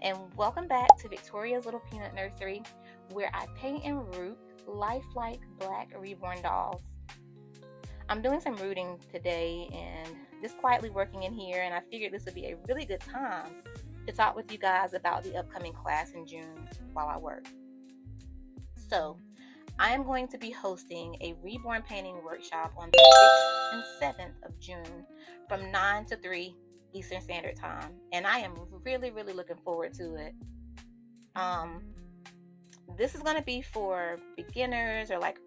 and welcome back to Victoria's Little Peanut Nursery, where I paint and root lifelike black reborn dolls. I'm doing some rooting today and just quietly working in here, and I figured this would be a really good time to talk with you guys about the upcoming class in June while I work. So, I am going to be hosting a reborn painting workshop on the 6th and 7th of June from 9 to 3 Eastern Standard Time, and I am really looking forward to it. This is going to be for beginners or like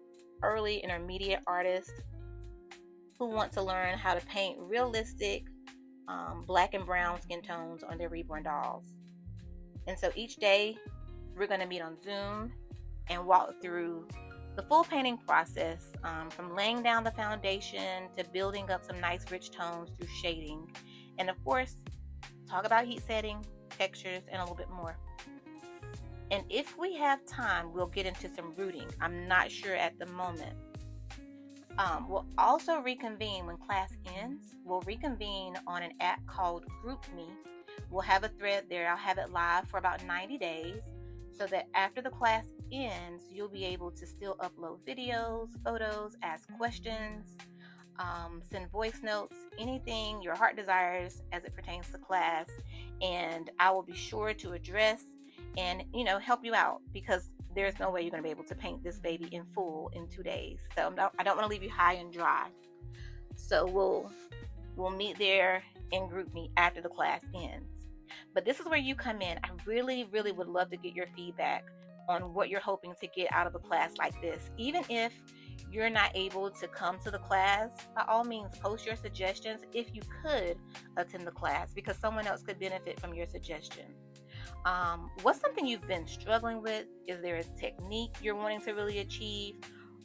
early intermediate artists who want to learn how to paint realistic black and brown skin tones on their reborn dolls. And so each day we're going to meet on Zoom and walk through the full painting process, from laying down the foundation to building up some nice rich tones through shading, and of course talk about heat setting, textures, and a little bit more. And if we have time, we'll get into some rooting. I'm not sure at the moment. We'll also reconvene when class ends. We'll reconvene on an app called GroupMe. We'll have a thread there. I'll have it live for about 90 days so that after the class ends, you'll be able to still upload videos, photos, ask questions, send voice notes, anything your heart desires as it pertains to class, and I will be sure to address and help you out, because there's no way you're going to be able to paint this baby in full in 2 days. So I don't want to leave you high and dry. So we'll meet there in GroupMe after the class ends. But this is where you come in. I really would love to get your feedback on what you're hoping to get out of a class like this. Even if you're not able to come to the class, by all means post your suggestions if you could attend the class, because someone else could benefit from your suggestion. What's something you've been struggling with? Is there a technique you're wanting to really achieve?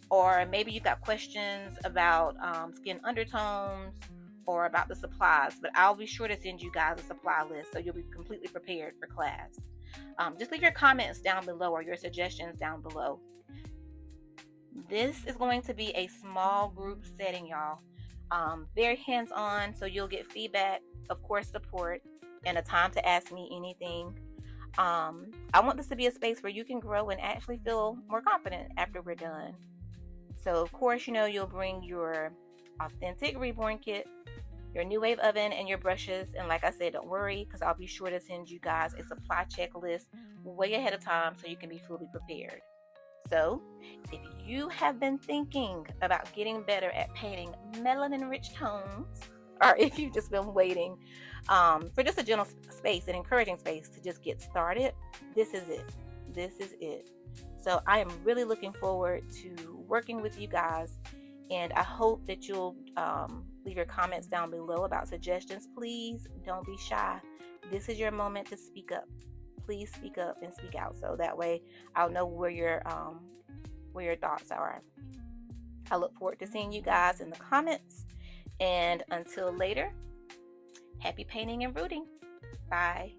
Or maybe you've got questions about skin undertones or about the supplies, but I'll be sure to send you guys a supply list so you'll be completely prepared for class. Just leave your comments down below or your suggestions down below. This is going to be a small group setting, y'all. Very hands-on, so you'll get feedback, of course support, and a time to ask me anything. I want this to be a space where you can grow and actually feel more confident after we're done. So of course, you'll bring your authentic reborn kit, your new wave oven, and your brushes. And like I said, don't worry, because I'll be sure to send you guys a supply checklist way ahead of time so you can be fully prepared. So if you have been thinking about getting better at painting melanin rich tones, or if you've just been waiting for just a gentle space, an encouraging space to just get started, this is it. So I am really looking forward to working with you guys, and I hope that you'll leave your comments down below about suggestions. Please don't be shy. This is your moment to speak up. Please speak up and speak out, so that way I'll know where your thoughts are. I look forward to seeing you guys in the comments, and until later, happy painting and rooting. Bye.